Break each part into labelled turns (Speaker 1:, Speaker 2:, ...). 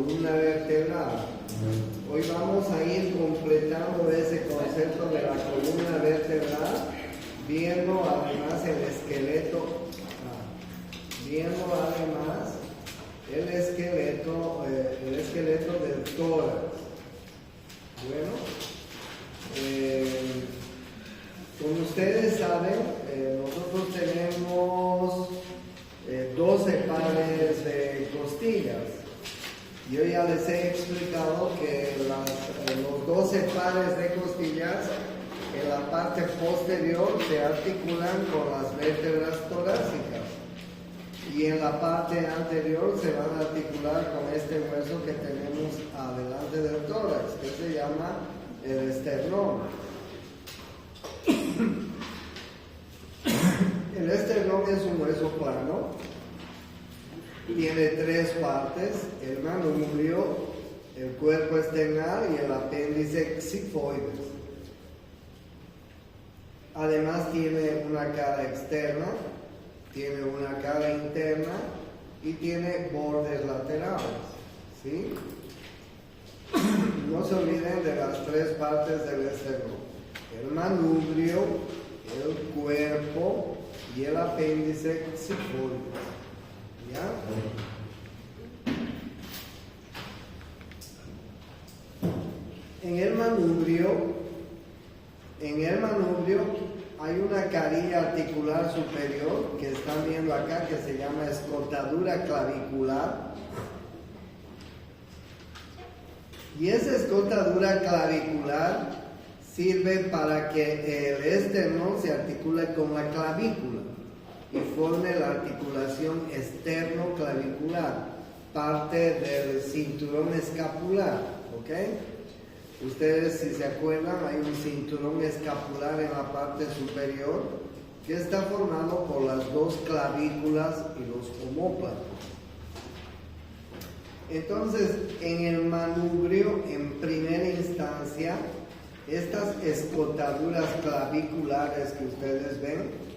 Speaker 1: columna vertebral. Hoy vamos a ir completando ese concepto de la columna vertebral, viendo además el esqueleto, el esqueleto del tórax. Bueno, como ustedes saben, nosotros tenemos 12 pares de costillas. Yo ya les he explicado que los 12 pares de costillas en la parte posterior se articulan con las vértebras torácicas y en la parte anterior se van a articular con este hueso que tenemos adelante del tórax, que se llama el esternón. El esternón es un hueso plano, tiene 3 partes: el manubrio, el cuerpo esternal y el apéndice xifoides. Además tiene una cara externa, tiene una cara interna y tiene bordes laterales, ¿sí? No se olviden de las 3 partes del esternón: el manubrio, el cuerpo y el apéndice xifoides. ¿Ya? En el manubrio hay una carilla articular superior que están viendo acá, que se llama escotadura clavicular. Y esa escotadura clavicular sirve para que el esternón se articule con la clavícula y forme la articulación externo-clavicular, parte del cinturón escapular, ¿ok? Ustedes, si se acuerdan, hay un cinturón escapular en la parte superior que está formado por las 2 clavículas y los omóplatos. Entonces, en el manubrio, en primera instancia, estas escotaduras claviculares que ustedes ven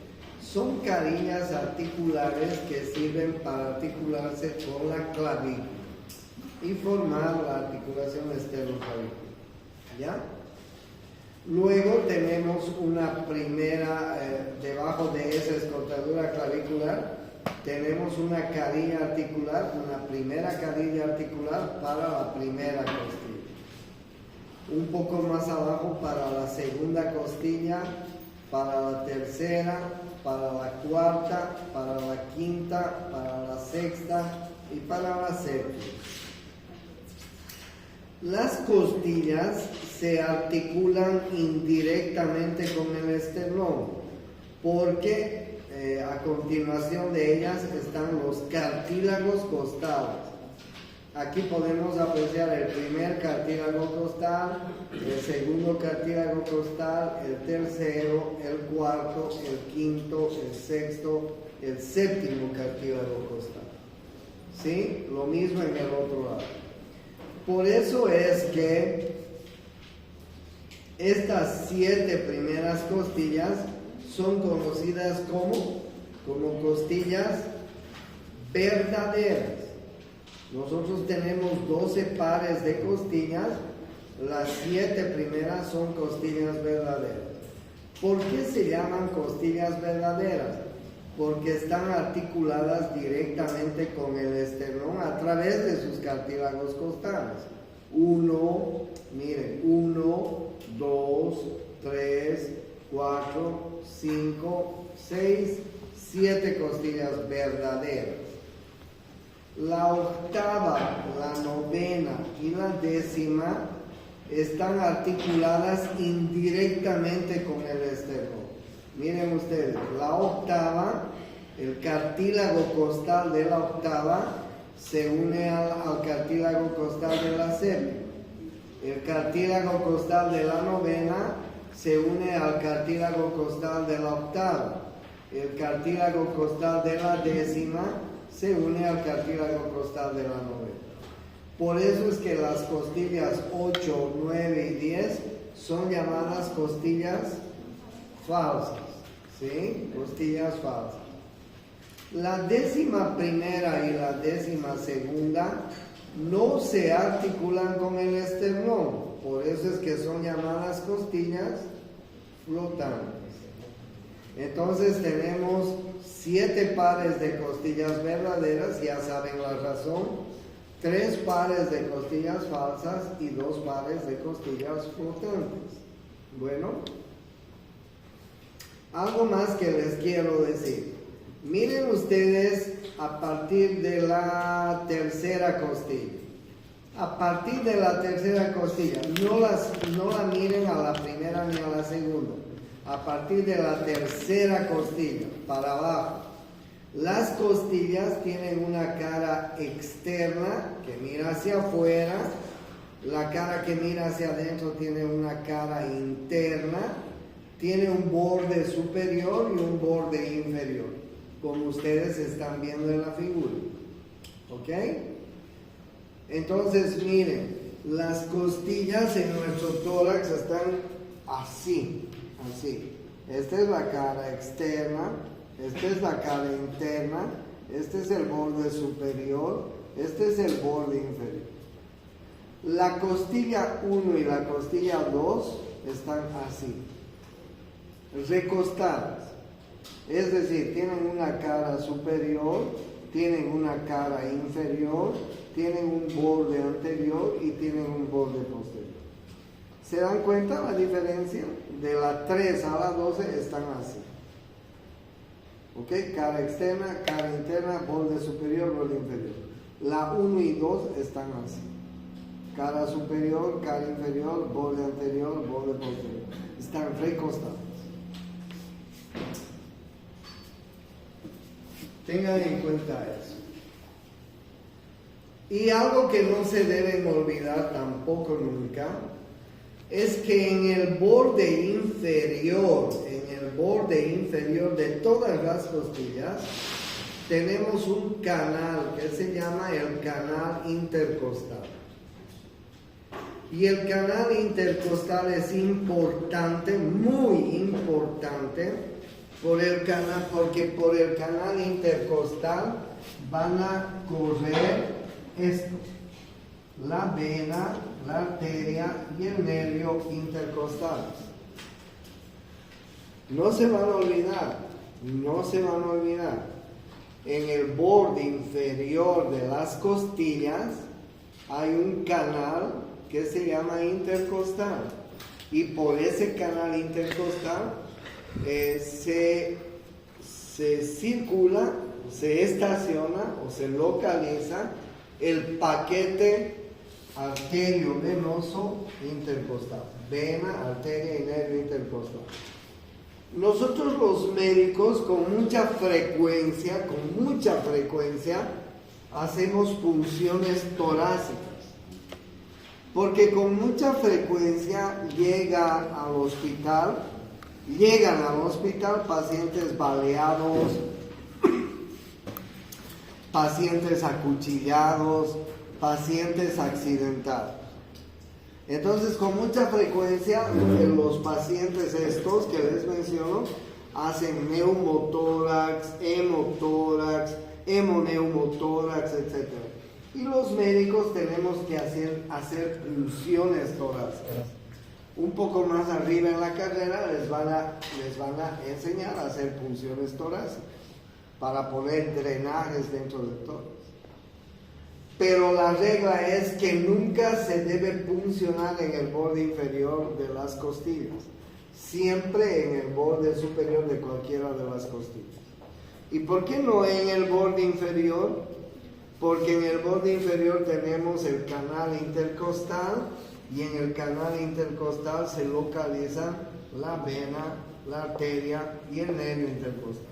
Speaker 1: son carillas articulares que sirven para articularse con la clavícula y formar la articulación externo-clavicular. ¿Ya? Luego tenemos una primera, debajo de esa escotadura clavicular, tenemos una carilla articular, una primera carilla articular para la primera costilla. Un poco más abajo para la segunda costilla, para la tercera, para la cuarta, para la quinta, para la sexta y para la séptima. Las costillas se articulan indirectamente con el esternón, porque a continuación de ellas están los cartílagos costales. Aquí podemos apreciar el primer cartílago costal, el segundo cartílago costal, el tercero, el cuarto, el quinto, el sexto, el séptimo cartílago costal. ¿Sí? Lo mismo en el otro lado. Por eso es que estas 7 primeras costillas son conocidas como costillas verdaderas. Nosotros tenemos 12 pares de costillas, las 7 primeras son costillas verdaderas. ¿Por qué se llaman costillas verdaderas? Porque están articuladas directamente con el esternón a través de sus cartílagos costales. 1, 2, 3, 4, 5, 6, 7 costillas verdaderas. La octava, la novena y la décima están articuladas indirectamente con el esternón. Miren ustedes, la octava, el cartílago costal de la octava se une al cartílago costal de la séptima. El cartílago costal de la novena se une al cartílago costal de la octava. El cartílago costal de la décima se une al cartílago costal de la novena. Por eso es que las costillas 8, 9 y 10 son llamadas costillas falsas, ¿sí? Costillas falsas. La 11ª y la 12ª no se articulan con el esternón. Por eso es que son llamadas costillas flotantes. Entonces tenemos 7 pares de costillas verdaderas, ya saben la razón, 3 pares de costillas falsas y 2 pares de costillas flotantes. Bueno, algo más que les quiero decir. Miren ustedes a partir de la tercera costilla. A partir de la tercera costilla, no la miren a la primera ni a la segunda. A partir de la tercera costilla para abajo. Las costillas tienen una cara externa que mira hacia afuera. La cara que mira hacia adentro tiene una cara interna. Tiene un borde superior y un borde inferior, como ustedes están viendo en la figura. ¿Ok? Entonces miren, las costillas en nuestro tórax están así. Así. Esta es la cara externa, esta es la cara interna, este es el borde superior, este es el borde inferior. La costilla 1 y la costilla 2 están así, recostadas. Es decir, tienen una cara superior, tienen una cara inferior, tienen un borde anterior y tienen un borde posterior. ¿Se dan cuenta la diferencia? De la 3 a la 12 están así. ¿Ok? Cara externa, cara interna, borde superior, borde inferior. La 1 y 2 están así. Cara superior, cara inferior, borde anterior, borde posterior. Están recostados. Tengan en cuenta eso. Y algo que no se deben olvidar tampoco nunca, es que en el borde inferior de todas las costillas, tenemos un canal que se llama el canal intercostal. Y el canal intercostal es importante, muy importante, porque por el canal intercostal van a correr esto: la vena, la arteria y el nervio intercostal. No se van a olvidar. En el borde inferior de las costillas hay un canal que se llama intercostal. Y por ese canal intercostal se circula, se estaciona o se localiza el paquete arterio-venoso intercostal. Vena, arteria y nervio intercostal. Nosotros los médicos con mucha frecuencia hacemos punciones torácicas, porque con mucha frecuencia llegan al hospital pacientes baleados, pacientes acuchillados, pacientes accidentados. Entonces, con mucha frecuencia, los pacientes estos que les menciono hacen neumotórax, hemotórax, hemoneumotórax, etc. Y los médicos tenemos que hacer punciones torácicas. Un poco más arriba en la carrera les van a enseñar a hacer punciones torácicas para poner drenajes dentro del tórax. Pero la regla es que nunca se debe puncionar en el borde inferior de las costillas, siempre en el borde superior de cualquiera de las costillas. ¿Y por qué no en el borde inferior? Porque en el borde inferior tenemos el canal intercostal, y en el canal intercostal se localizan la vena, la arteria y el nervio intercostal.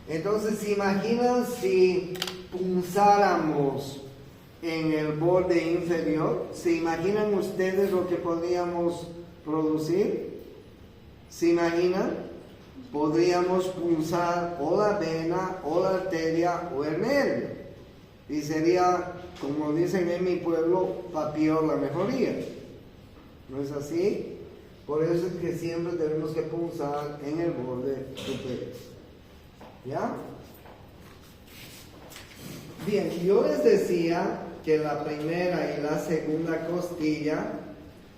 Speaker 1: Entonces, ¿se imaginan si punzáramos en el borde inferior? ¿Se imaginan ustedes lo que podríamos producir? ¿Se imaginan? Podríamos punzar o la vena, o la arteria, o el nervio. Y sería, como dicen en mi pueblo, pa' peor la mejoría. ¿No es así? Por eso es que siempre tenemos que punzar en el borde superior. ¿Ya? Bien, yo les decía que la primera y la segunda costilla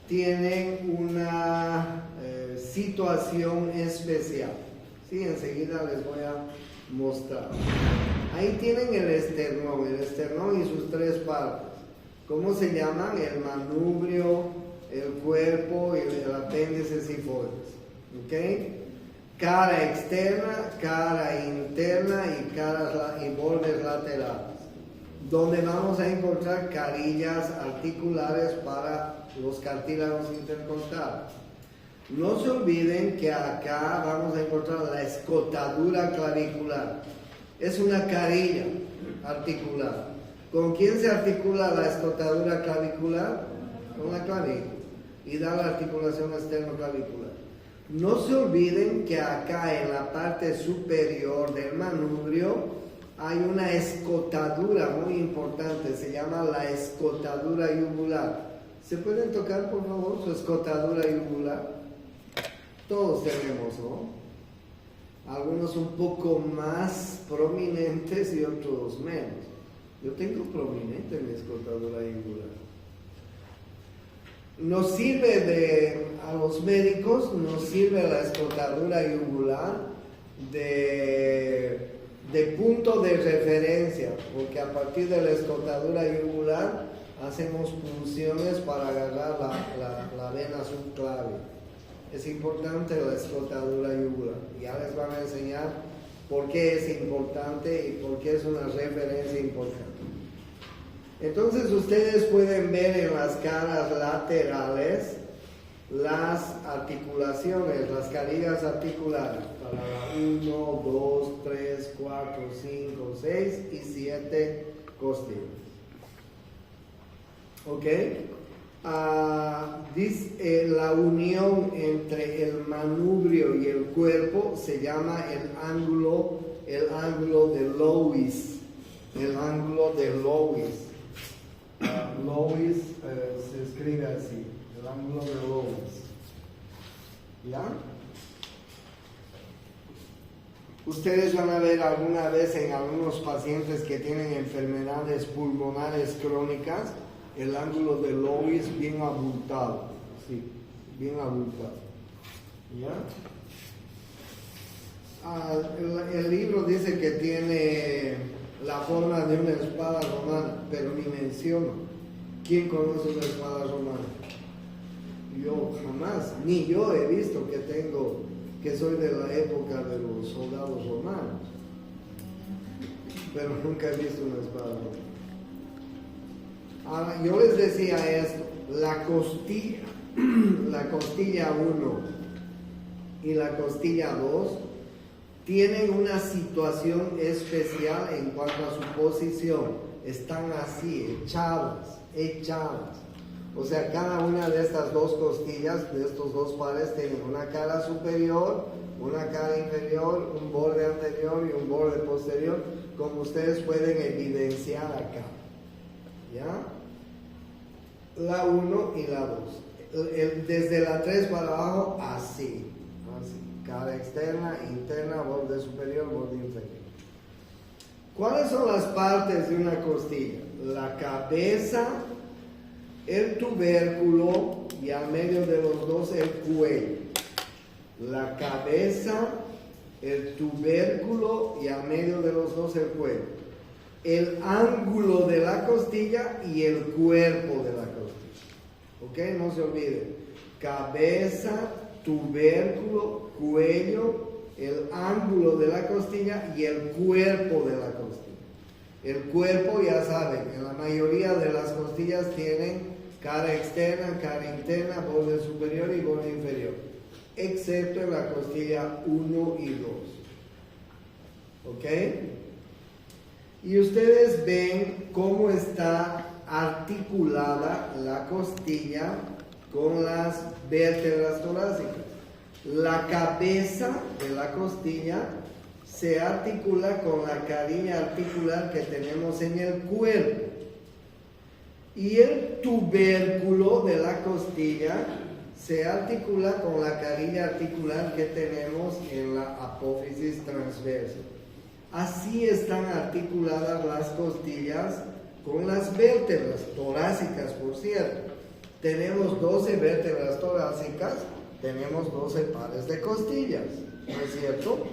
Speaker 1: tienen una situación especial. Sí, enseguida les voy a mostrar. Ahí tienen el esternón y sus tres partes. ¿Cómo se llaman? El manubrio, el cuerpo y el apéndice sifoides. ¿Ok? Cara externa, cara interna y bordes laterales, donde vamos a encontrar carillas articulares para los cartílagos intercostales. No se olviden que acá vamos a encontrar la escotadura clavicular. Es una carilla articular. ¿Con quién se articula la escotadura clavicular? Con la clavija. Y da la articulación externo-clavicular. No se olviden que acá en la parte superior del manubrio hay una escotadura muy importante, se llama la escotadura yugular. ¿Se pueden tocar, por favor, su escotadura yugular? Todos tenemos, ¿no? Algunos un poco más prominentes y otros menos. Yo tengo prominente mi escotadura yugular. Nos sirve a los médicos, nos sirve la escotadura yugular de punto de referencia, porque a partir de la escotadura yugular hacemos punciones para agarrar la vena subclavia. Es importante la escotadura yugular. Ya les van a enseñar por qué es importante y por qué es una referencia importante. Entonces ustedes pueden ver en las caras laterales las articulaciones, las carillas articulares para la 1, 2, 3, 4, 5, 6 y 7 costillas. ¿Ok? La unión entre el manubrio y el cuerpo se llama el ángulo de Loeys. El ángulo de Loeys. Loeys se escribe así, el ángulo de Loeys. ¿Ya? Ustedes van a ver alguna vez en algunos pacientes que tienen enfermedades pulmonares crónicas, el ángulo de Loeys bien abultado, sí, bien abultado. ¿Ya? El libro dice que tiene la forma de una espada romana, pero ni menciono. ¿Quién conoce una espada romana? Yo jamás, ni yo he visto que soy de la época de los soldados romanos, pero nunca he visto una espada romana. Ahora, yo les decía esto, la costilla 1 y la costilla 2 tienen una situación especial en cuanto a su posición. Están así, echadas. O sea, cada una de estas dos costillas, de estos dos pares, tienen una cara superior, una cara inferior, un borde anterior y un borde posterior, como ustedes pueden evidenciar acá. ¿Ya? La 1 y la 2. Desde la 3 para abajo, así. Cara externa, interna, borde superior, borde inferior. ¿Cuáles son las partes de una costilla? La cabeza, el tubérculo y al medio de los dos el cuello. La cabeza, el tubérculo y al medio de los dos el cuello. El ángulo de la costilla y el cuerpo de la costilla. ¿Ok? No se olviden. Cabeza, tubérculo, cuello, el ángulo de la costilla y el cuerpo de la costilla. El cuerpo, ya saben, en la mayoría de las costillas tienen cara externa, cara interna, borde superior y borde inferior, excepto en la costilla 1 y 2. ¿Ok? Y ustedes ven cómo está articulada la costilla con las vértebras torácicas. La cabeza de la costilla se articula con la carilla articular que tenemos en el cuerpo. Y el tubérculo de la costilla se articula con la carilla articular que tenemos en la apófisis transversa. Así están articuladas las costillas con las vértebras torácicas, por cierto. Tenemos 12 vértebras torácicas, tenemos 12 pares de costillas, ¿no es cierto?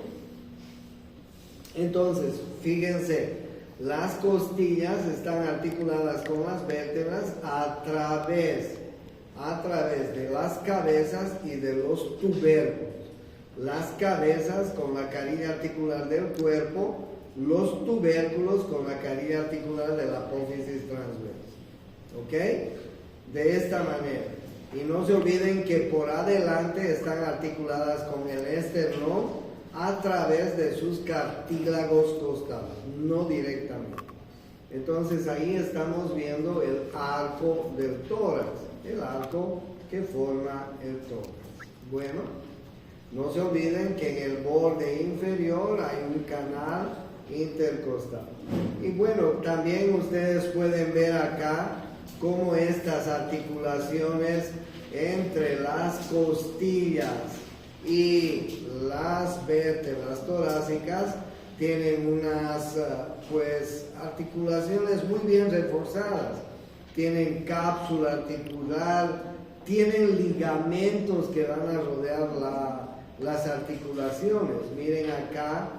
Speaker 1: Entonces, fíjense, las costillas están articuladas con las vértebras a través de las cabezas y de los tubérculos. Las cabezas con la carilla articular del cuerpo, los tubérculos con la carilla articular de la apófisis transversa. ¿Ok? De esta manera. Y no se olviden que por adelante están articuladas con el esternón a través de sus cartílagos costales, no directamente. Entonces ahí estamos viendo el arco del tórax, el arco que forma el tórax. Bueno, no se olviden que en el borde inferior hay un canal intercostal. Y bueno, también ustedes pueden ver acá cómo estas articulaciones entre las costillas y las vértebras torácicas tienen unas articulaciones muy bien reforzadas, tienen cápsula articular, tienen ligamentos que van a rodear las articulaciones. Miren acá,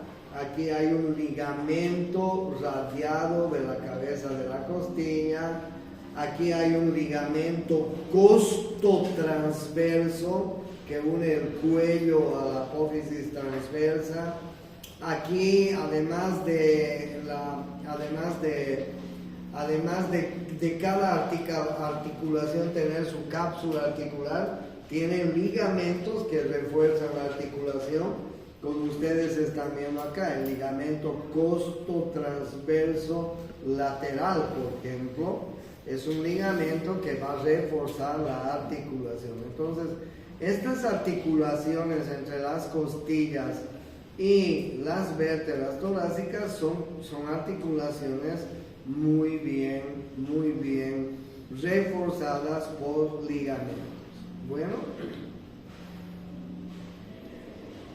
Speaker 1: aquí hay un ligamento radiado de la cabeza de la costilla, aquí hay un ligamento costotransverso que une el cuello a la apófisis transversa. Aquí, además de cada articulación tener su cápsula articular, tienen ligamentos que refuerzan la articulación, como ustedes están viendo acá, el ligamento costotransverso lateral, por ejemplo, es un ligamento que va a reforzar la articulación. Entonces, estas articulaciones entre las costillas y las vértebras torácicas son articulaciones muy bien reforzadas por ligamentos. Bueno,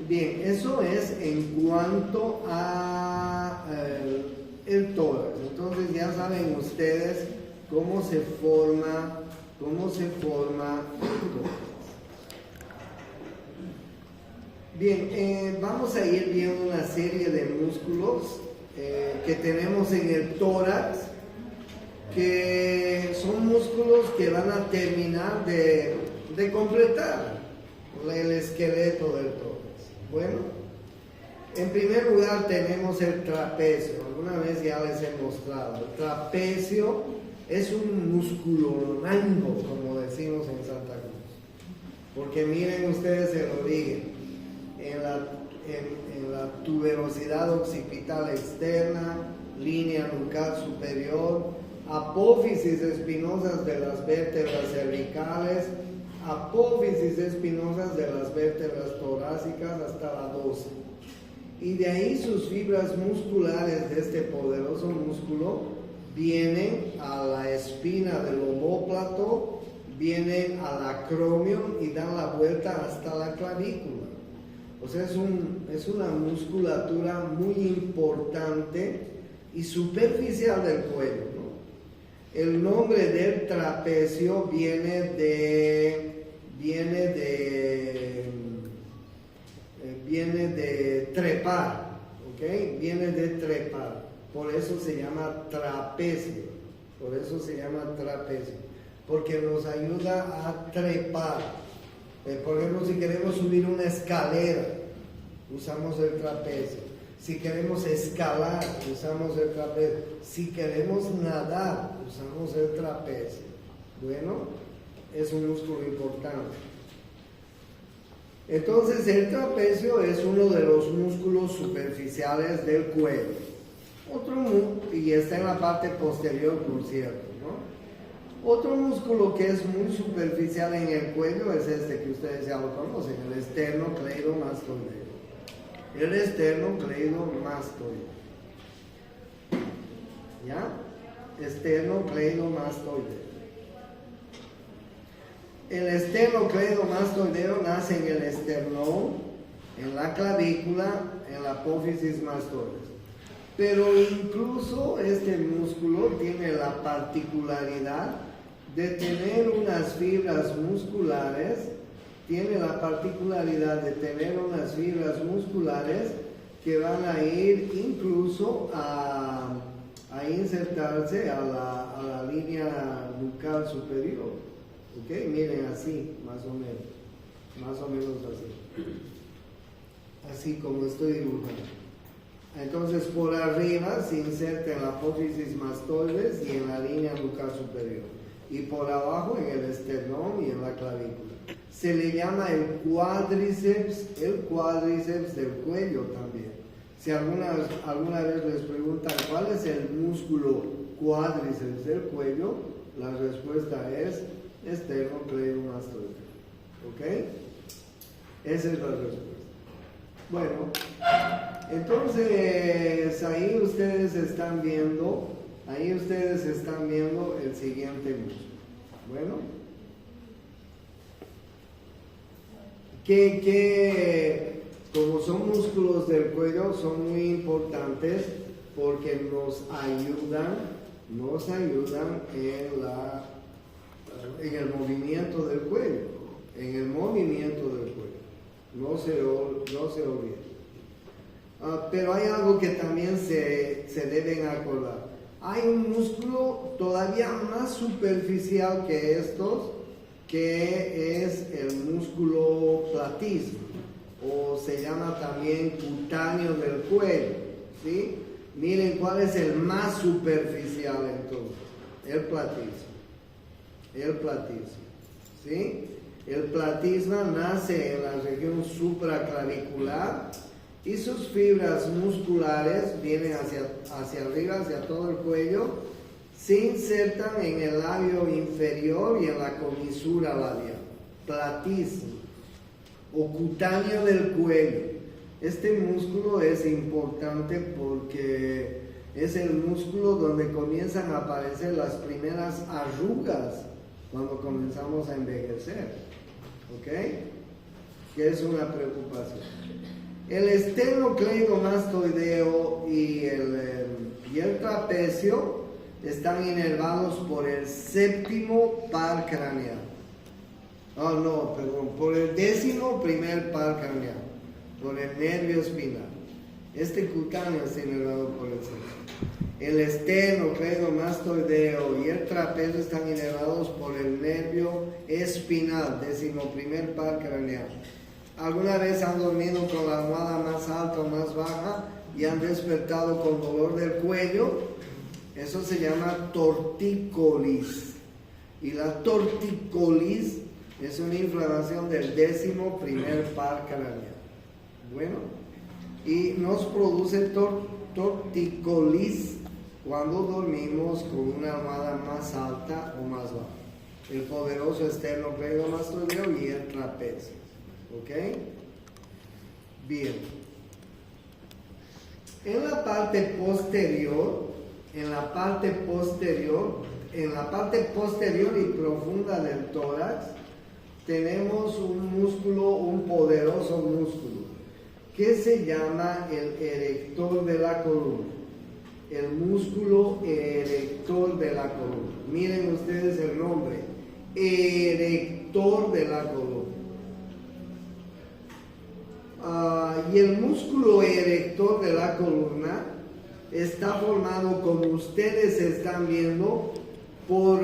Speaker 1: bien, eso es en cuanto a el tórax. Entonces ya saben ustedes cómo se forma el tórax. Bien, vamos a ir viendo una serie de músculos que tenemos en el tórax, que son músculos que van a terminar de completar el esqueleto del tórax. Bueno, en primer lugar tenemos el trapecio. Alguna vez ya les he mostrado. El trapecio es un músculo rango, como decimos en Santa Cruz. Porque miren ustedes el origen. En la tuberosidad occipital externa, línea nucal superior, apófisis espinosas de las vértebras cervicales, apófisis espinosas de las vértebras torácicas hasta la 12. Y de ahí sus fibras musculares de este poderoso músculo vienen a la espina del omóplato, vienen al acromion y dan la vuelta hasta la clavícula. O sea, es una musculatura muy importante y superficial del cuello, ¿no? El nombre del trapecio viene de trepar, ¿ok? Viene de trepar. Por eso se llama trapecio. Porque nos ayuda a trepar. Por ejemplo, si queremos subir una escalera, usamos el trapecio. Si queremos escalar, usamos el trapecio. Si queremos nadar, usamos el trapecio. Bueno, es un músculo importante. Entonces, el trapecio es uno de los músculos superficiales del cuello. Y está en la parte posterior, por cierto, ¿no? Otro músculo que es muy superficial en el cuello es este que ustedes ya lo conocen, el esternocleidomastoideo. El esternocleidomastoideo. ¿Ya? Esternocleidomastoideo. El esternocleidomastoideo nace en el esternón, en la clavícula, en la apófisis mastoides. Pero incluso este músculo tiene la particularidad de tener unas fibras musculares, que van a ir incluso a insertarse a la línea nucal superior. ¿Ok? Miren así, más o menos así como estoy dibujando. Entonces por arriba se inserta en la apófisis mastoides y en la línea nucal superior, y por abajo en el esternón y en la clavícula. Se le llama el cuádriceps del cuello también. Si alguna vez les preguntan cuál es el músculo cuádriceps del cuello, la respuesta es esternocleidomastoideo. ¿Ok? Esa es la respuesta. Bueno, entonces ahí ustedes están viendo el siguiente músculo. Bueno, que como son músculos del cuello, son muy importantes porque nos ayudan en el movimiento del cuello. No se olvide. Pero hay algo que también se deben acordar. Hay un músculo todavía más superficial que estos, que es el músculo platismo, o se llama también cutáneo del cuello, ¿sí? Miren cuál es el más superficial entonces, el platismo, ¿sí? El platisma nace en la región supraclavicular y sus fibras musculares vienen hacia arriba, hacia todo el cuello, se insertan en el labio inferior y en la comisura labial. Platismo o cutáneo del cuello. Este músculo es importante porque es el músculo donde comienzan a aparecer las primeras arrugas cuando comenzamos a envejecer. ¿Ok? Que es una preocupación. El esternocleidomastoideo y el trapecio están inervados por el séptimo par craneal. Por el 11º par craneal, por el nervio espinal. Este cutáneo está inervado por el séptimo. El esternocleidomastoideo y el trapecio están inervados por el nervio espinal, 11º par craneal. ¿Alguna vez han dormido con la almohada más alta o más baja y han despertado con dolor del cuello? Eso se llama tortícolis. Y la tortícolis es una inflamación del 11º par craneal. Bueno, y nos produce tortícolis cuando dormimos con una almohada más alta o más baja. El poderoso esternocleidomastoideo y el trapecio. ¿Ok? Bien. En la parte posterior y profunda del tórax, tenemos un poderoso músculo, que se llama el erector de la columna. El músculo erector de la columna. Miren ustedes el nombre, erector de la columna. Y el músculo erector de la columna está formado, como ustedes están viendo, por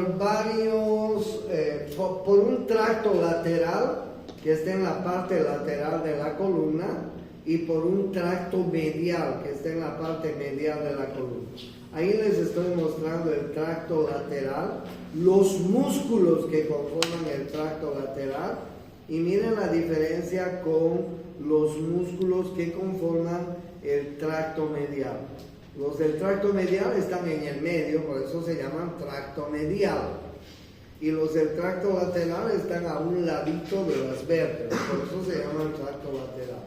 Speaker 1: un tracto lateral que está en la parte lateral de la columna y por un tracto medial que está en la parte medial de la columna. Ahí les estoy mostrando el tracto lateral, los músculos que conforman el tracto lateral, y miren la diferencia con los músculos que conforman el tracto medial. Los del tracto medial están en el medio, por eso se llaman tracto medial. Y los del tracto lateral están a un ladito de las vértebras, por eso se llaman tracto lateral.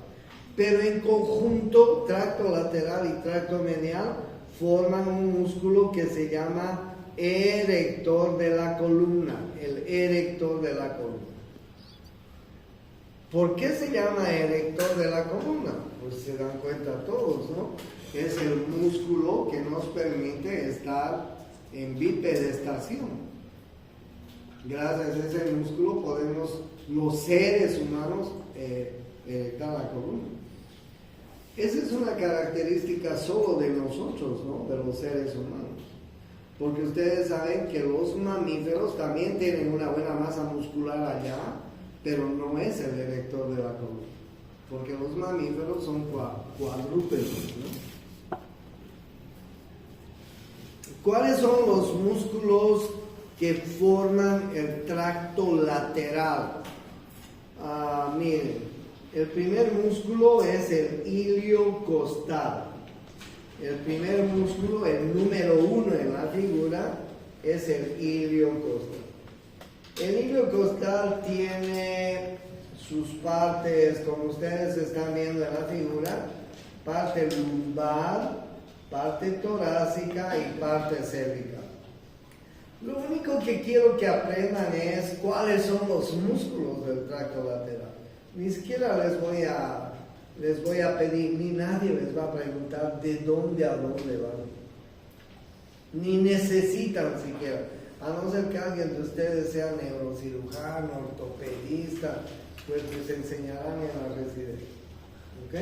Speaker 1: Pero en conjunto, tracto lateral y tracto medial forman un músculo que se llama erector de la columna, el erector de la columna. ¿Por qué se llama erector de la columna? Pues se dan cuenta todos, ¿no? es el músculo que nos permite estar en bipedestación. Gracias a ese músculo podemos, los seres humanos, erectar la columna. Esa es una característica solo de nosotros, ¿no? De los seres humanos. Porque ustedes saben que los mamíferos también tienen una buena masa muscular allá, pero no es el erector de la columna. Porque los mamíferos son cuadrúpedos, ¿no? ¿Cuáles son los músculos que forman el tracto lateral? Miren, el primer músculo es el iliocostal. El primer músculo, el número 1 en la figura, es el iliocostal. El iliocostal tiene sus partes, como ustedes están viendo en la figura, parte lumbar, parte torácica y parte cervical. Lo único que quiero que aprendan es cuáles son los músculos del tracto lateral. Ni siquiera les voy a pedir, ni nadie les va a preguntar de dónde a dónde van. Ni necesitan siquiera, a no ser que alguien de ustedes sea neurocirujano, ortopedista, pues les enseñarán en la residencia. ¿Ok?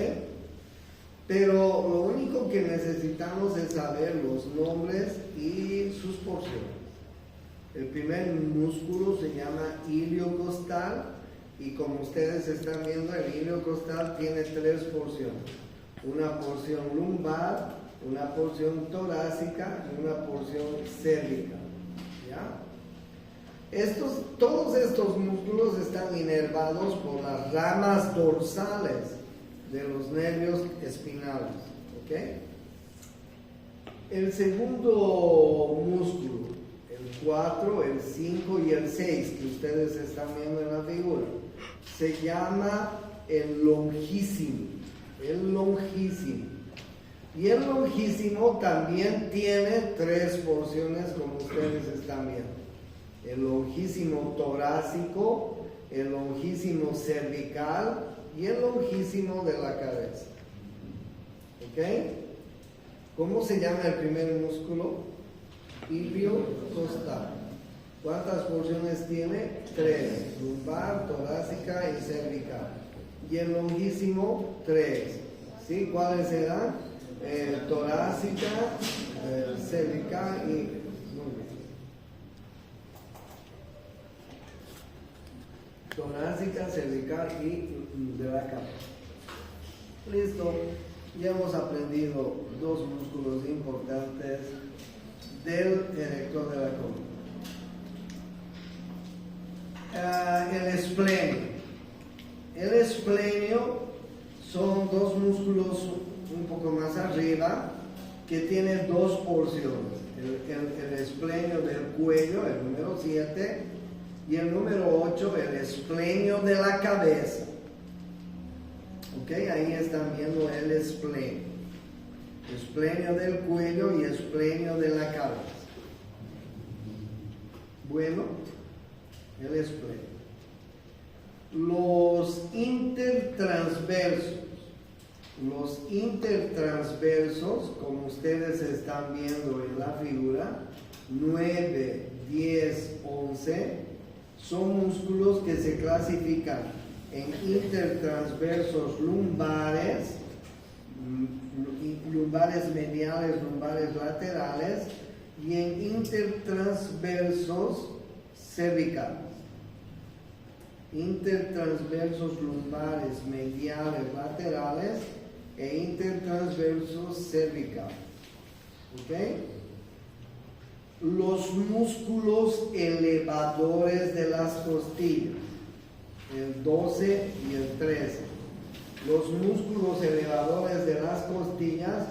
Speaker 1: Pero lo único que necesitamos es saber los nombres y sus porciones. El primer músculo se llama iliocostal y como ustedes están viendo, el iliocostal tiene 3 porciones. Una porción lumbar, una porción torácica y una porción cervical. ¿Ya? Todos estos músculos están inervados por las ramas dorsales de los nervios espinales. ¿Ok? El segundo músculo, el 4, el 5 y el 6 que ustedes están viendo en la figura, se llama el longísimo. El longísimo. Y el longísimo también tiene 3 porciones como ustedes están viendo. El longísimo torácico, el longísimo cervical y el longísimo de la cabeza. ¿Ok? ¿Cómo se llama el primer músculo? Iliocostal. ¿Cuántas porciones tiene? 3. Lumbar, torácica y cervical. Y el longísimo, 3. ¿Sí? ¿Cuáles serán? Torácica, cervical y... torácica, cervical y de la cabeza. Listo. Ya hemos aprendido 2 músculos importantes del erector de la columna. El esplenio. El esplenio son 2 músculos un poco más arriba que tienen 2 porciones. El esplenio del cuello, el número 7, y el número 8, el esplenio de la cabeza. Ok, ahí están viendo el esplenio. Esplenio del cuello y esplenio de la cabeza. Bueno, el esplenio. Los intertransversos. Los intertransversos, como ustedes están viendo en la figura, 9, 10, 11, son músculos que se clasifican en intertransversos lumbares, lumbares mediales, lumbares laterales, y en intertransversos cervicales. Intertransversos lumbares, mediales, laterales e intertransversos cervicales. ¿Ok? Los músculos elevadores de las costillas, el 12 y el 13. Los músculos elevadores de las costillas,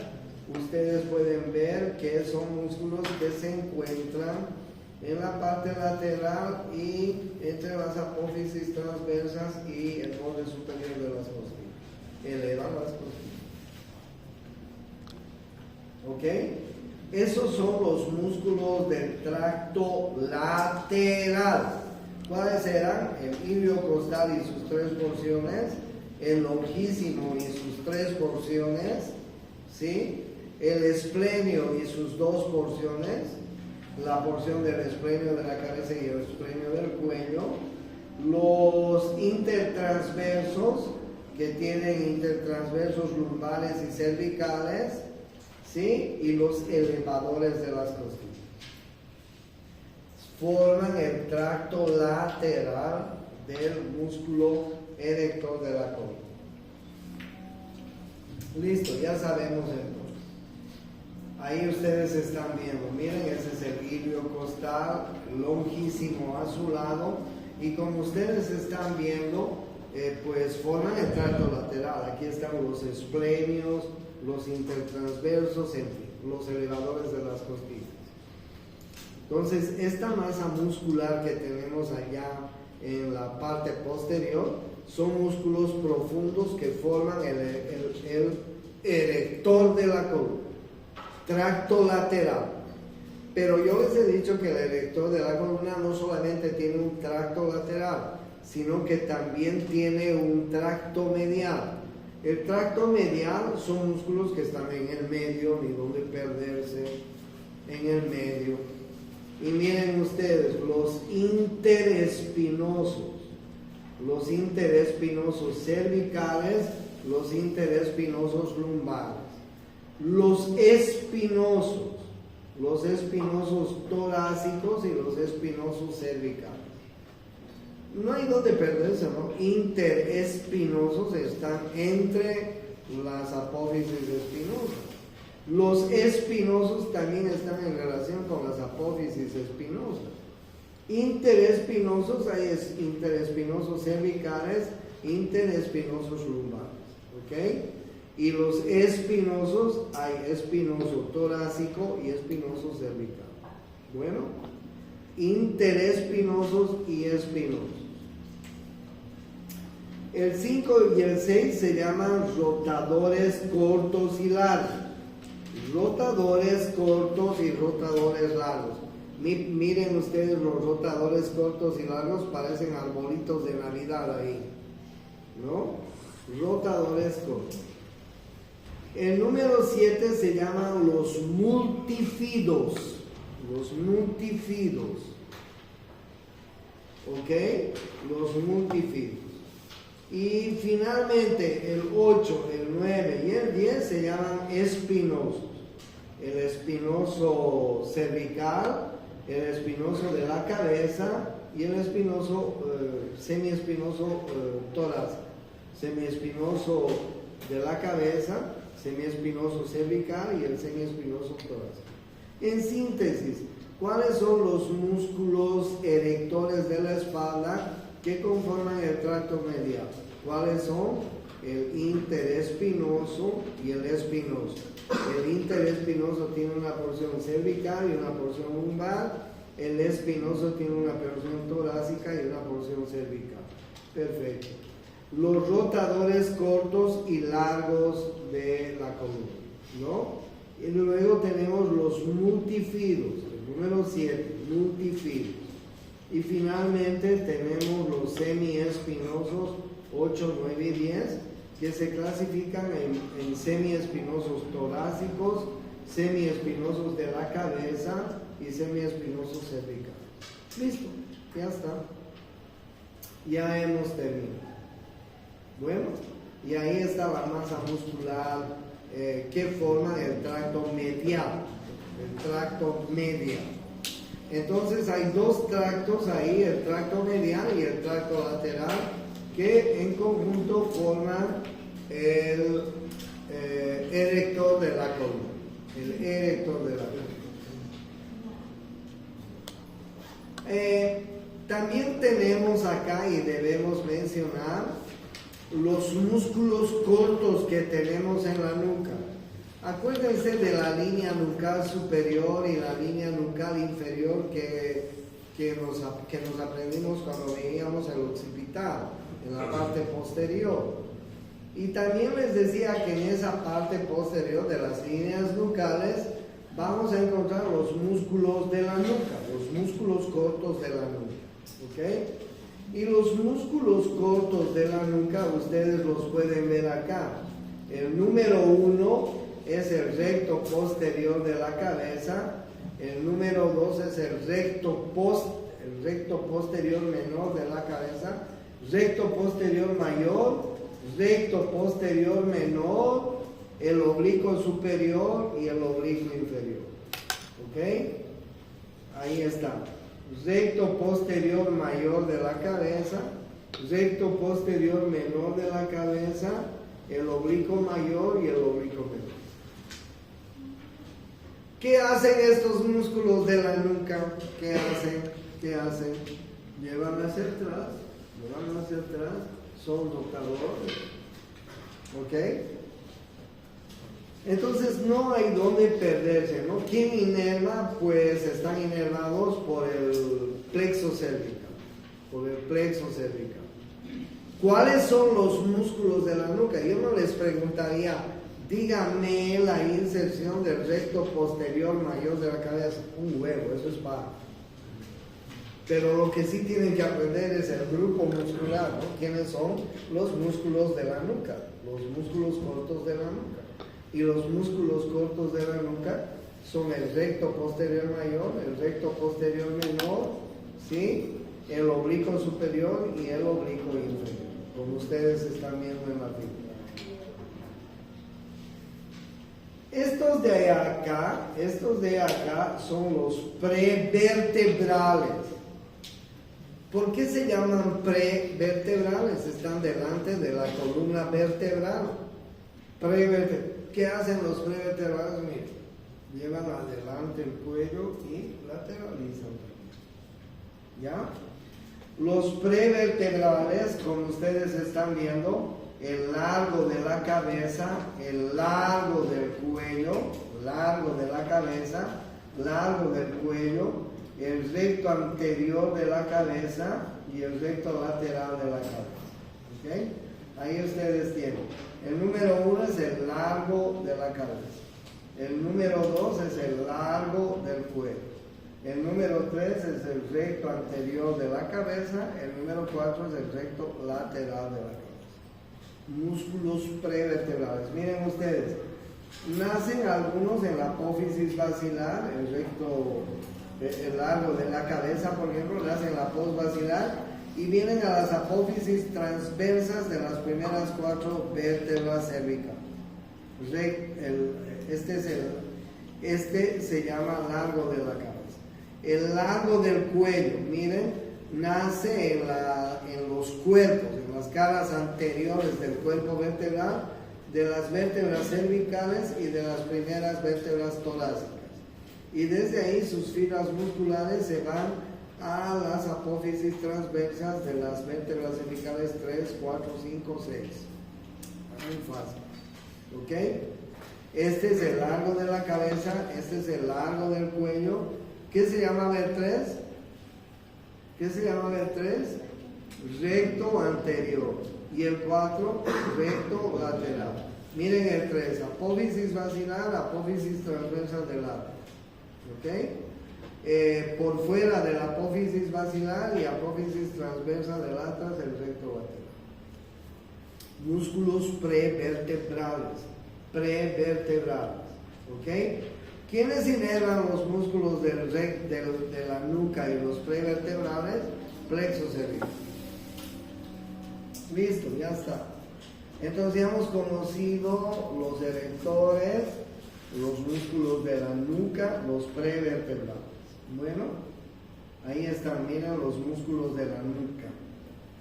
Speaker 1: ustedes pueden ver que son músculos que se encuentran en la parte lateral y entre las apófisis transversas y el borde superior de las costillas. Elevan las costillas. ¿Ok? Esos son los músculos del tracto lateral. ¿Cuáles eran? El iliocostal y sus 3 porciones, el longísimo y sus 3 porciones, ¿sí? el esplenio y sus dos porciones, la porción del esplenio de la cabeza y el esplenio del cuello, los intertransversos, que tienen intertransversos lumbares y cervicales, ¿sí? Y los elevadores de las costillas. Forman el tracto lateral del músculo erector de la columna. Listo, ya sabemos entonces. Ahí ustedes están viendo, miren, ese es el ilio costal, longísimo a su lado, y como ustedes están viendo, pues forman el tracto lateral. Aquí están los esplenios, los intertransversos, en fin, los elevadores de las costillas. Entonces, esta masa muscular que tenemos allá en la parte posterior son músculos profundos que forman el erector de la columna, tracto lateral. Pero yo les he dicho que el erector de la columna no solamente tiene un tracto lateral, sino que también tiene un tracto medial. El tracto medial son músculos que están en el medio, ni donde perderse, en el medio. Y miren ustedes, los interespinosos cervicales, los interespinosos lumbares, los espinosos torácicos y los espinosos cervicales. No hay donde perderse, ¿no? Interespinosos están entre las apófisis espinosas. Los espinosos también están en relación con las apófisis espinosas. Interespinosos, hay interespinosos cervicales, interespinosos lumbares, ¿ok? Y los espinosos, hay espinoso torácico y espinoso cervical. Bueno, interespinosos y espinosos. El 5 y el 6 se llaman rotadores cortos y largos. Rotadores cortos y rotadores largos. Miren ustedes, los rotadores cortos y largos parecen arbolitos de Navidad ahí, ¿no? Rotadores cortos. El número 7 se llaman los multifidos. Los multifidos. ¿Ok? Los multifidos. Y finalmente el 8, el 9 y el 10 se llaman espinosos. El espinoso cervical, el espinoso de la cabeza y el espinoso semiespinoso torácico. Semiespinoso de la cabeza, semiespinoso cervical y el semiespinoso torácico. En síntesis, ¿cuáles son los músculos erectores de la espalda que conforman el tracto medial? ¿Cuáles son? El interespinoso y el espinoso. El interespinoso tiene una porción cervical y una porción lumbar. El espinoso tiene una porción torácica y una porción cervical. Perfecto. Los rotadores cortos y largos de la columna, ¿no? Y luego tenemos los multifidos, el número 7, multifidos. Y finalmente tenemos los semiespinosos 8, 9 y 10, que se clasifican en semiespinosos torácicos, semiespinosos de la cabeza y semiespinosos cervicales. Listo, ya está. Ya hemos terminado. Bueno, y ahí está la masa muscular que forma el tracto medial. El tracto medial. Entonces hay dos tractos ahí, el tracto medial y el tracto lateral, que en conjunto forman el erector de la columna. El erector de la columna. También tenemos acá, y debemos mencionar, los músculos cortos que tenemos en la nuca. Acuérdense de la línea nucal superior y la línea nucal inferior que nos aprendimos cuando veíamos el occipital, en la parte posterior. Y también les decía que en esa parte posterior de las líneas nucales vamos a encontrar los músculos de la nuca, los músculos cortos de la nuca. ¿Ok? Y los músculos cortos de la nuca ustedes los pueden ver acá. El número 1 es el recto posterior de la cabeza. El número 2 es el recto posterior menor de la cabeza. Recto posterior mayor, recto posterior menor, el oblicuo superior y el oblicuo inferior. ¿Ok? Ahí está. Recto posterior mayor de la cabeza, recto posterior menor de la cabeza, el oblicuo mayor y el oblicuo menor. ¿Qué hacen estos músculos de la nuca? ¿Qué hacen? Llevan hacia atrás, son rotadores. ¿Ok? Entonces no hay dónde perderse, ¿no? ¿Quién inerva? Pues están inervados por el plexo cervical. ¿Cuáles son los músculos de la nuca? Yo no les preguntaría, dígame la inserción del recto posterior mayor de la cabeza. Un huevo, eso es para. Pero lo que sí tienen que aprender es el grupo muscular, ¿no? ¿Quiénes son? Los músculos de la nuca, los músculos cortos de la nuca. Y los músculos cortos de la nuca son el recto posterior mayor, el recto posterior menor, ¿sí? El oblicuo superior y el oblicuo inferior, como ustedes están viendo en la figura. Estos de acá son los prevertebrales. ¿Por qué se llaman prevertebrales? Están delante de la columna vertebral. ¿Qué hacen los prevertebrales? Miren, llevan adelante el cuello y lateralizan. ¿Ya? Los prevertebrales, como ustedes están viendo, el largo de la cabeza, el largo del cuello, largo de la cabeza, largo del cuello, el recto anterior de la cabeza y el recto lateral de la cabeza. ¿Ok? Ahí ustedes tienen. El número 1 es el largo de la cabeza. El número 2 es el largo del cuello. El número 3 es el recto anterior de la cabeza. El número 4 es el recto lateral de la cabeza. Músculos prevertebrales. Miren ustedes, nacen algunos en la apófisis basilar, el largo de la cabeza, por ejemplo, nace en la apófisis basilar y vienen a las apófisis transversas de las primeras 4 vértebras cervicales. Este se llama largo de la cabeza. El largo del cuello, miren, nace en los cuerpos, en las caras anteriores del cuerpo vertebral, de las vértebras cervicales y de las primeras vértebras torácicas. Y desde ahí sus fibras musculares se van a las apófisis transversas de las vértebras cervicales 3, 4, 5, 6. Muy fácil. ¿Ok? Este es el largo de la cabeza, este es el largo del cuello. ¿Qué se llama ver 3? ¿Qué se llama ver 3? Recto anterior. Y el 4, recto lateral. Miren el 3, apófisis basilar, apófisis transversa del lado. ¿Ok? Por fuera de la apófisis basilar y apófisis transversa del atlas, el recto lateral. Músculos prevertebrales. ¿Ok? ¿Quiénes inervan los músculos de la nuca y los prevertebrales? Plexo cervical. Listo, ya está. Entonces ya hemos conocido los erectores, los músculos de la nuca, los prevertebrales. Bueno, ahí están, miren los músculos de la nuca,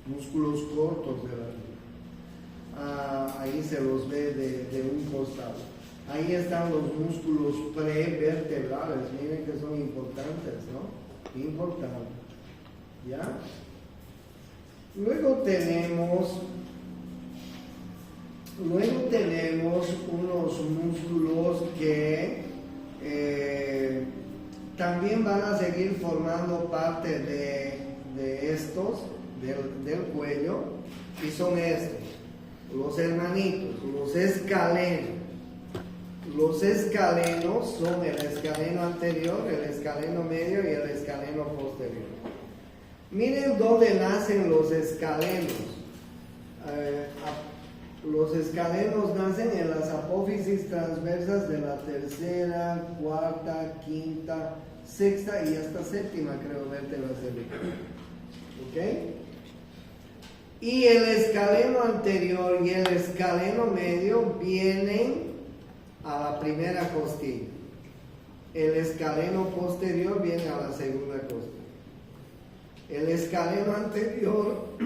Speaker 1: músculos cortos de la nuca. Ahí se los ve de un costado. Ahí están los músculos prevertebrales, miren que son importantes, ¿no? Importantes. ¿Ya? Luego tenemos unos músculos que también van a seguir formando parte de estos, del cuello, y son estos, los hermanitos, los escalenos. Los escalenos son el escaleno anterior, el escaleno medio y el escaleno posterior. Miren dónde nacen los escalenos. Los escalenos nacen en las apófisis transversas de la tercera, cuarta, quinta, sexta y hasta séptima, creo, vértebras cervicales. ¿Ok? Y el escaleno anterior y el escaleno medio vienen a la primera costilla. El escaleno posterior viene a la segunda costilla. El escaleno anterior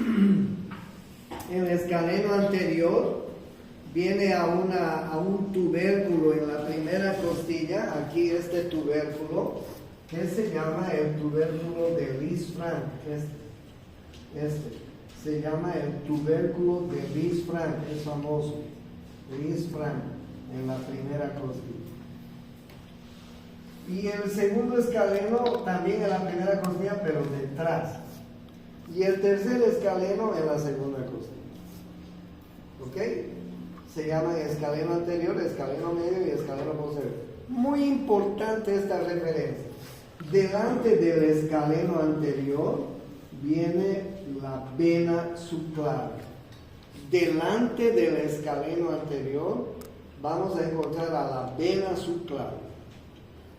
Speaker 1: viene a un tubérculo en la primera costilla, aquí este tubérculo, que se llama el tubérculo de Lisfranc. Este se llama el tubérculo de Lisfranc, es famoso. Lisfranc, en la primera costilla. Y el segundo escaleno también en la primera costilla, pero detrás. Y el tercer escaleno en la segunda costilla. ¿Ok? Se llama escaleno anterior, escaleno medio y escaleno posterior. Muy importante esta referencia. Delante del escaleno anterior viene la vena subclavia. Delante del escaleno anterior vamos a encontrar a la vena subclavia.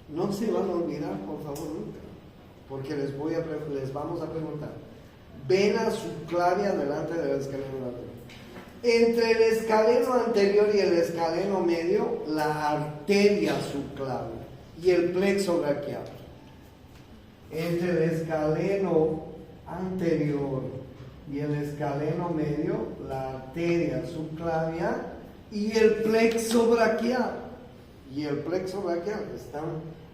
Speaker 1: No se van a olvidar, por favor, nunca, porque les vamos a preguntar. Vena subclavia delante del escaleno anterior. Entre el escaleno anterior y el escaleno medio, la arteria subclavia y el plexo braquial. Entre el escaleno anterior y el escaleno medio, la arteria subclavia y el plexo braquial. Y el plexo braquial están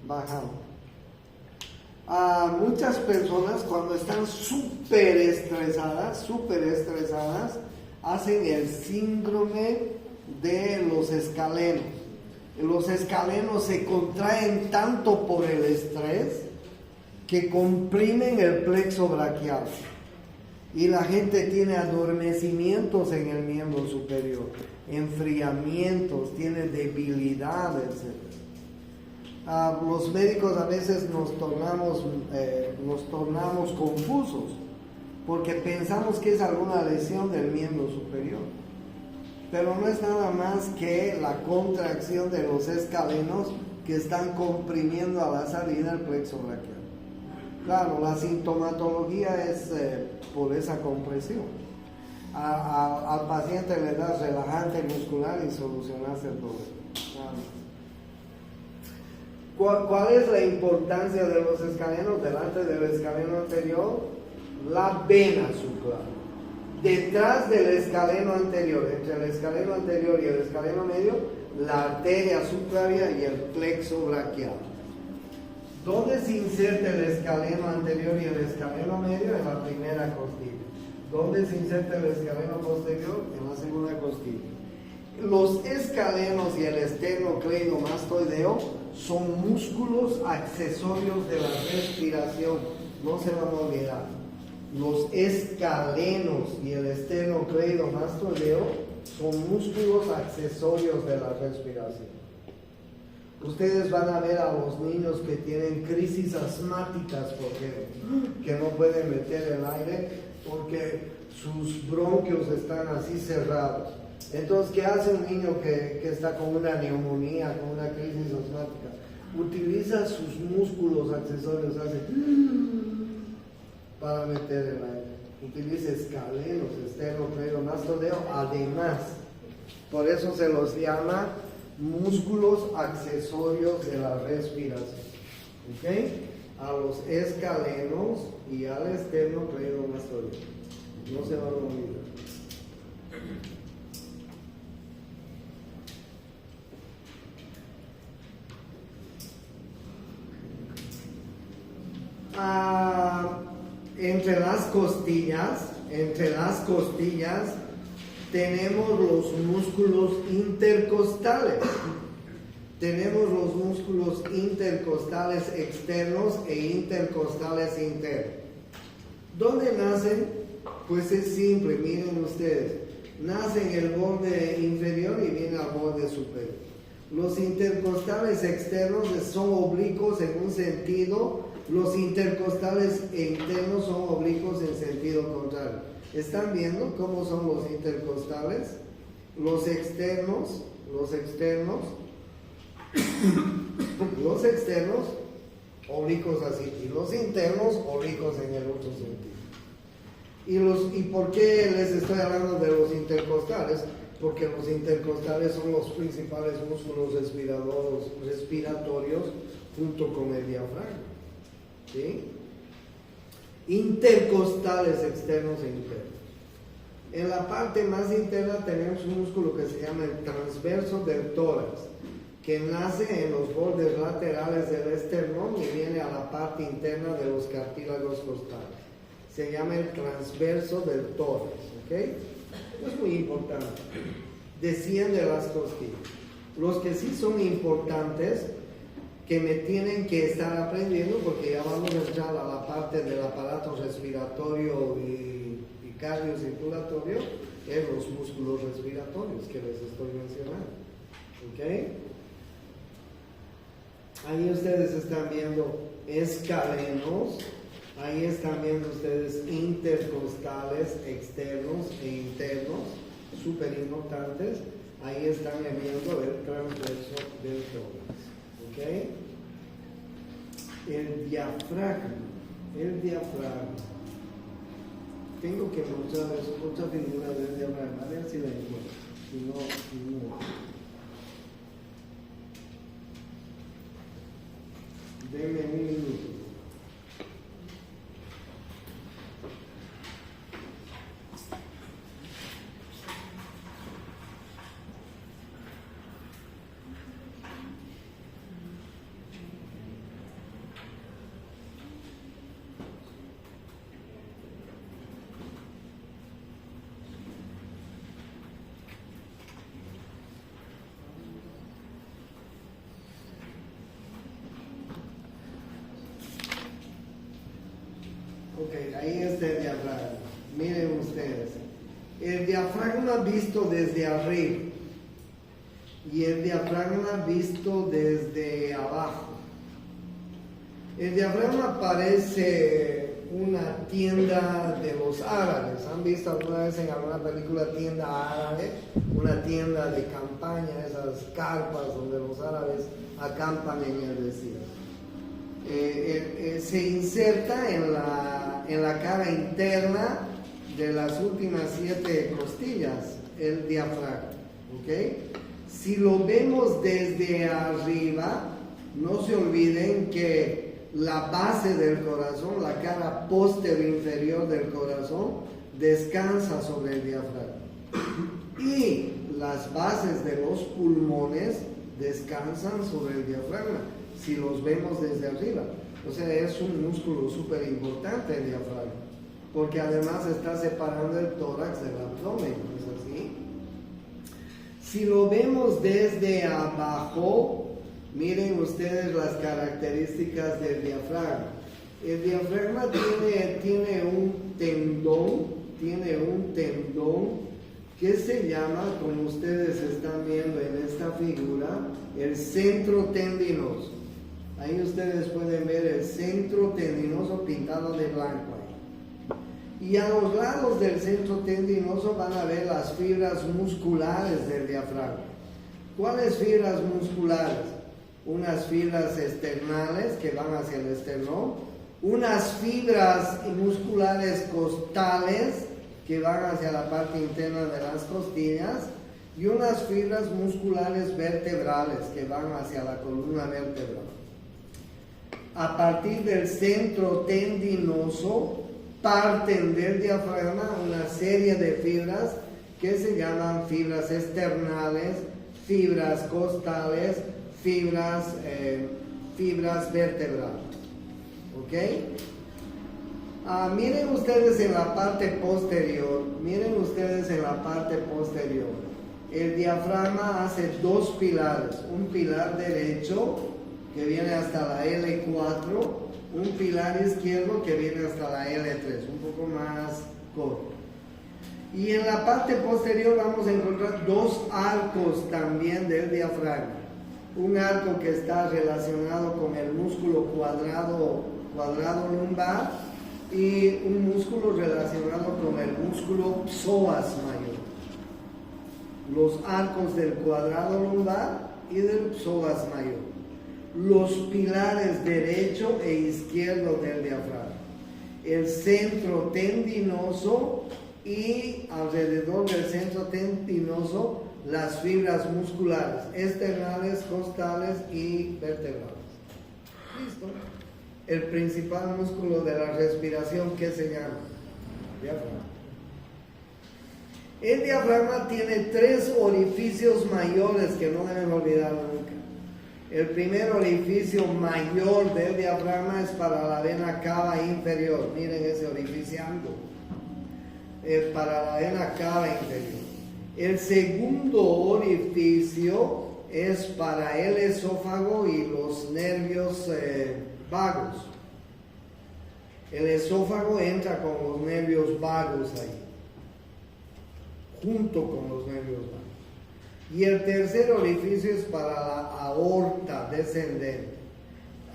Speaker 1: bajando. Muchas personas cuando están súper estresadas, hacen el síndrome de los escalenos. Los escalenos se contraen tanto por el estrés que comprimen el plexo braquial. Y la gente tiene adormecimientos en el miembro superior, enfriamientos, tiene debilidad, etc. Los médicos a veces nos tornamos confusos porque pensamos que es alguna lesión del miembro superior, pero no es nada más que la contracción de los escalenos que están comprimiendo a la salida el plexo braquial. Claro, la sintomatología es por esa compresión. Al paciente le das relajante muscular y solucionaste el problema. ¿Cuál es la importancia de los escalenos? Delante del escaleno anterior, la vena subclavia. Detrás del escaleno anterior, entre el escaleno anterior y el escaleno medio, la arteria subclavia y el plexo braquial. ¿Dónde se inserta el escaleno anterior y el escaleno medio? En la primera costilla. ¿Dónde se inserta el escaleno posterior? En la segunda costilla. Los escalenos y el esternocleidomastoideo son músculos accesorios de la respiración. No se van a olvidar. Los escalenos y el esternocleidomastoideo son músculos accesorios de la respiración. Ustedes van a ver a los niños que tienen crisis asmáticas porque que no pueden meter el aire porque sus bronquios están así cerrados. Entonces, ¿qué hace un niño que está con una neumonía, con una crisis asmática? Utiliza sus músculos accesorios, hace para meter el aire. Utiliza escalenos, esternocleidomastoideo, además. Por eso se los llama músculos accesorios de la respiración. ¿Ok? A los escalenos y al esternocleidomastoideo. No se van a olvidar. Entre las costillas tenemos los músculos intercostales. Tenemos los músculos intercostales externos e intercostales internos. ¿Dónde nacen? Pues es simple, miren ustedes. Nace en el borde inferior y viene al borde superior. Los intercostales externos son oblicuos en un sentido, los intercostales internos son oblicuos en sentido contrario. ¿Están viendo cómo son los intercostales? los externos, oblicuos así, y los internos, oblicuos en el otro sentido. ¿Y por qué les estoy hablando de los intercostales? Porque los intercostales son los principales músculos respiratorios junto con el diafragma. ¿Sí? Intercostales externos e internos. En la parte más interna tenemos un músculo que se llama el transverso del tórax, que nace en los bordes laterales del esternón y viene a la parte interna de los cartílagos costales. Se llama el transverso del tórax, ¿ok? Es muy importante. Desciende las costillas. Los que sí son importantes, que me tienen que estar aprendiendo, porque ya vamos a entrar a la parte del aparato respiratorio y cardiocirculatorio, es los músculos respiratorios que les estoy mencionando. ¿Ok? Ahí ustedes están viendo escalenos, ahí están viendo ustedes intercostales externos e internos, súper importantes. Ahí están viendo el transverso del tórax. ¿Ok? El diafragma. Tengo que mostrarles otra figura del diafragma, a ver si la encuentro. Si no. Denme un minuto. Ok, ahí está el diafragma. Miren ustedes. El diafragma visto desde arriba y el diafragma visto desde abajo. El diafragma parece una tienda de los árabes. ¿Han visto alguna vez en alguna película tienda árabe? Una tienda de campaña, esas carpas donde los árabes acampan en el desierto. Se inserta en la cara interna de las últimas 7 costillas, el diafragma. ¿Okay? Si lo vemos desde arriba, no se olviden que la base del corazón, la cara posterior inferior del corazón, descansa sobre el diafragma. Y las bases de los pulmones descansan sobre el diafragma, si los vemos desde arriba. O sea, es un músculo súper importante el diafragma, porque además está separando el tórax del abdomen, ¿no es así? Si lo vemos desde abajo, miren ustedes las características del diafragma. El diafragma tiene un tendón que se llama, como ustedes están viendo en esta figura, el centro tendinoso. Ahí ustedes pueden ver el centro tendinoso pintado de blanco ahí. Y a los lados del centro tendinoso van a ver las fibras musculares del diafragma. ¿Cuáles fibras musculares? Unas fibras esternales que van hacia el esternón, unas fibras musculares costales que van hacia la parte interna de las costillas, y unas fibras musculares vertebrales que van hacia la columna vertebral. A partir del centro tendinoso parten del diafragma una serie de fibras que se llaman fibras esternales, fibras costales, fibras vertebrales. ¿Ok? Miren ustedes en la parte posterior. El diafragma hace 2 pilares. Un pilar derecho que viene hasta la L4, un pilar izquierdo que viene hasta la L3, un poco más corto. Y en la parte posterior vamos a encontrar 2 arcos también del diafragma. Un arco que está relacionado con el músculo cuadrado lumbar y un músculo relacionado con el músculo psoas mayor. los arcos del cuadrado lumbar y del psoas mayor, los pilares derecho e izquierdo del diafragma, el centro tendinoso y alrededor del centro tendinoso las fibras musculares esternales, costales y vertebrales. ¿Listo? El principal músculo de la respiración, ¿qué se llama? Diafragma. El diafragma tiene 3 orificios mayores que no deben olvidar nunca. El primer orificio mayor del diafragma es para la vena cava inferior. Miren ese orificio. Para la vena cava inferior. El segundo orificio es para el esófago y los nervios vagos. El esófago entra con los nervios vagos ahí, junto con los nervios vagos. Y el tercer orificio es para la aorta descendente.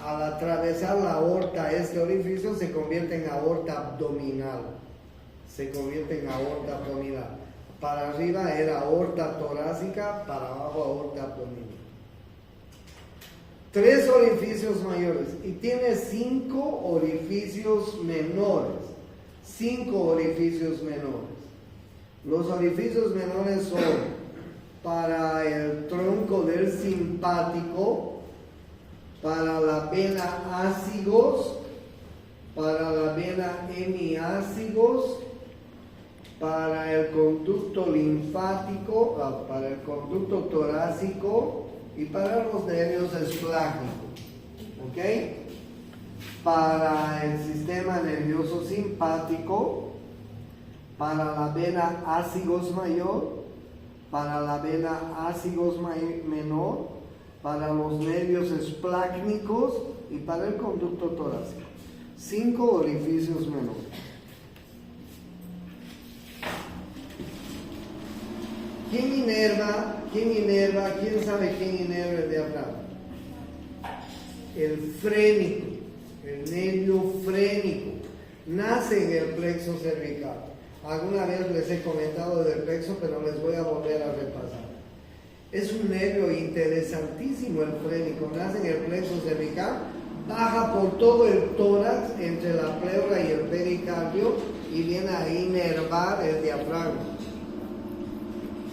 Speaker 1: Al atravesar la aorta, este orificio se convierte en aorta abdominal. Para arriba era aorta torácica, para abajo aorta abdominal. 3 orificios mayores y tiene 5 orificios menores. 5 orificios menores. Los orificios menores son para el tronco del simpático, para la vena ácigos, para la vena hemiácigos, para el conducto linfático, para el conducto torácico y para los nervios esplácnicos. ¿Ok? Para el sistema nervioso simpático, para la vena ácigos mayor, para la vena ácigos menor, para los nervios esplácnicos y para el conducto torácico. 5 orificios menores. ¿Quién inerva? ¿Quién sabe quién inerva el diafragma? El frénico, el nervio frénico, nace en el plexo cervical. Alguna vez les he comentado del plexo, pero les voy a volver a repasar. Es un nervio interesantísimo el frénico, nace en el plexo cervical, baja por todo el tórax entre la pleura y el pericardio y viene a inervar el diafragma.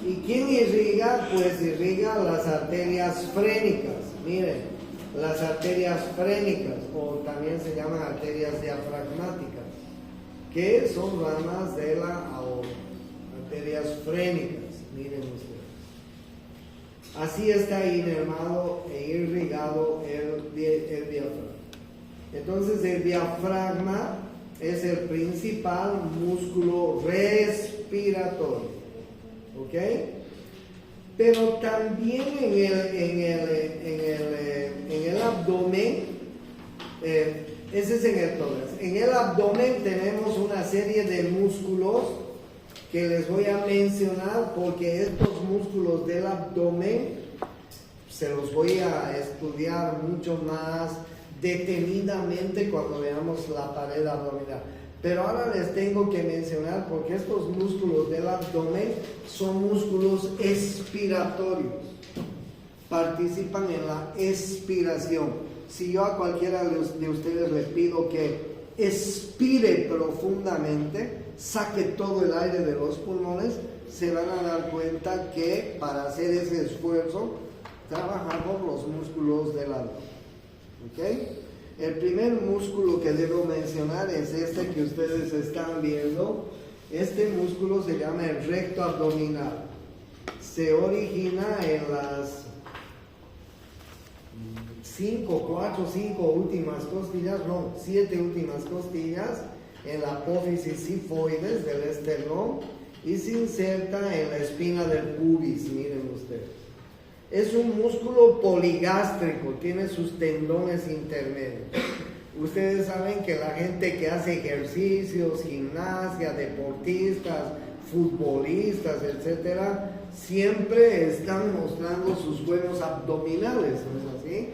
Speaker 1: ¿Y quién irriga? Pues irriga las arterias frénicas. Miren, las arterias frénicas, o también se llaman arterias diafragmáticas, que son ramas de la aorta. Arterias frénicas, miren ustedes. Así está inervado e irrigado el diafragma. Entonces el diafragma es el principal músculo respiratorio. ¿Ok? Pero también en el abdomen, ese es en el tórax. En el abdomen tenemos una serie de músculos que les voy a mencionar porque estos músculos del abdomen se los voy a estudiar mucho más detenidamente cuando veamos la pared abdominal. Pero ahora les tengo que mencionar porque estos músculos del abdomen son músculos expiratorios. Participan en la expiración. Si yo a cualquiera de ustedes les pido que expire profundamente, saque todo el aire de los pulmones, se van a dar cuenta que para hacer ese esfuerzo trabajamos los músculos del abdomen. ¿Ok? El primer músculo que debo mencionar es este que ustedes están viendo. Este músculo se llama el recto abdominal. Se origina en las 7 últimas costillas, no, 7 últimas costillas, en la apófisis sifoides del esternón y se inserta en la espina del pubis, miren ustedes. Es un músculo poligástrico, tiene sus tendones intermedios. Ustedes saben que la gente que hace ejercicios, gimnasia, deportistas, futbolistas, etcétera, siempre están mostrando sus juegos abdominales, ¿no es así?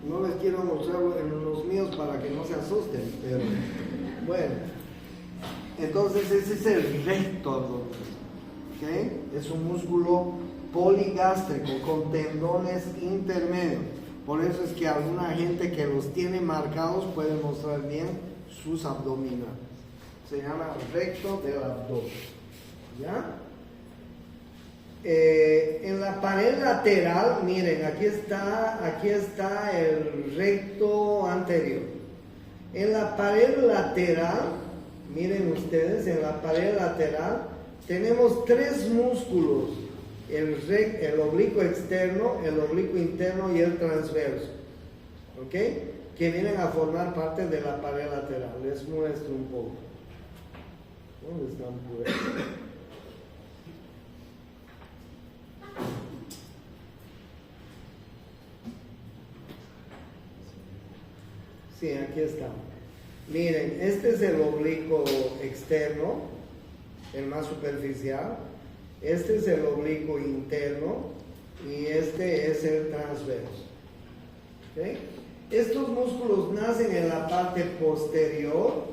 Speaker 1: No les quiero mostrar en los míos para que no se asusten, pero bueno. Entonces ese es el recto abdominal. ¿Okay? Es un músculo poligástrico con tendones intermedios. Por eso es que alguna gente que los tiene marcados puede mostrar bien sus abdominales. Se llama recto del abdomen. ¿Ya? En la pared lateral, miren, aquí está el recto anterior. En la pared lateral, miren ustedes, en la pared lateral tenemos tres músculos: el oblicuo externo, el oblicuo interno y el transverso, ¿ok? Que vienen a formar parte de la pared lateral. Les muestro un poco. ¿Dónde están por ahí? Sí, aquí está. Miren, este es el oblicuo externo, el más superficial. Este es el oblicuo interno y este es el transverso. ¿Okay? Estos músculos nacen en la parte posterior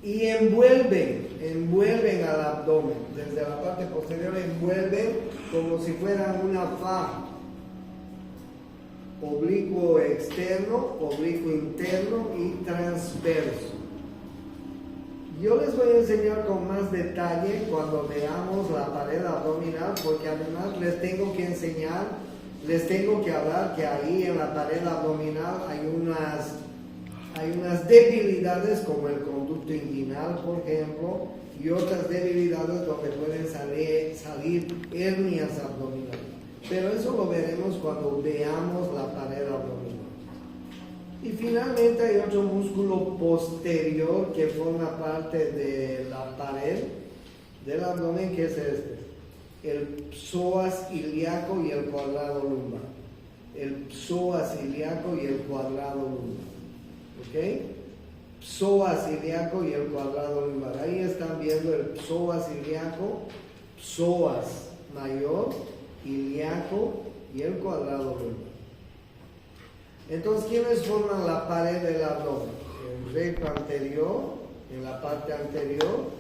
Speaker 1: y envuelven al abdomen. Desde la parte posterior envuelven como si fueran una faja. Oblicuo externo, oblicuo interno y transverso. Yo les voy a enseñar con más detalle cuando veamos la pared abdominal, porque además les tengo que enseñar, les tengo que hablar que ahí en la pared abdominal hay unas debilidades como el conducto inguinal, por ejemplo, y otras debilidades donde pueden salir hernias abdominales. Pero eso lo veremos cuando veamos la pared abdominal. Y finalmente hay otro músculo posterior que forma parte de la pared del abdomen, que es este: el psoas ilíaco y el cuadrado lumbar. El psoas ilíaco y el cuadrado lumbar. ¿Ok? Psoas ilíaco y el cuadrado lumbar. Ahí están viendo el psoas ilíaco, psoas mayor, ilíaco y el cuadrado lumbar. Entonces, ¿quiénes forman la pared del abdomen? El recto anterior, en la parte anterior,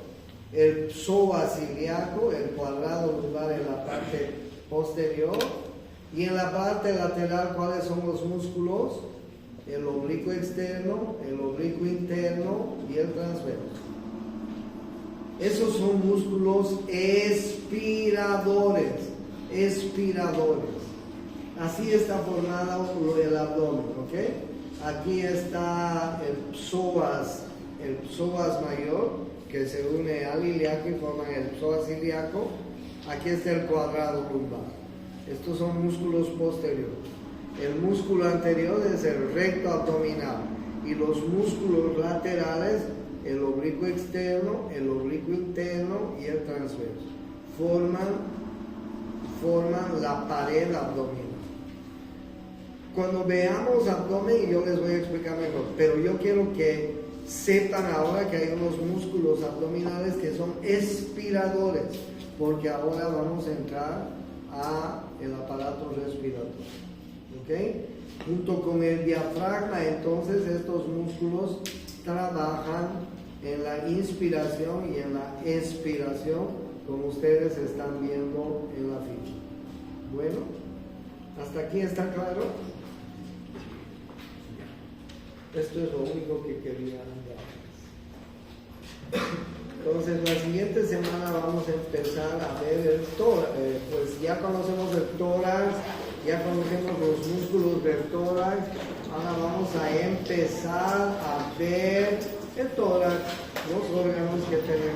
Speaker 1: el psoas ilíaco, el cuadrado lumbar en la parte posterior, y en la parte lateral, ¿cuáles son los músculos? El oblicuo externo, el oblicuo interno y el transverso. Esos son músculos expiradores. Así está formado el abdomen, ¿ok? Aquí está el psoas mayor, que se une al ilíaco y forman el psoas ilíaco. Aquí está el cuadrado lumbar. Estos son músculos posteriores. El músculo anterior es el recto abdominal, y los músculos laterales, el oblicuo externo, el oblicuo interno y el transverso, forman la pared abdominal. Cuando veamos abdomen, yo les voy a explicar mejor, pero yo quiero que sepan ahora que hay unos músculos abdominales que son expiradores, porque ahora vamos a entrar a el aparato respiratorio. ¿Ok? Junto con el diafragma, entonces estos músculos trabajan en la inspiración y en la expiración, como ustedes están viendo en la ficha. Bueno, ¿hasta aquí está claro? Esto es lo único que quería darles. Entonces, la siguiente semana vamos a empezar a ver el tórax. Pues ya conocemos el tórax, ya conocemos los músculos del tórax. Ahora vamos a empezar a ver el tórax, los órganos que tenemos.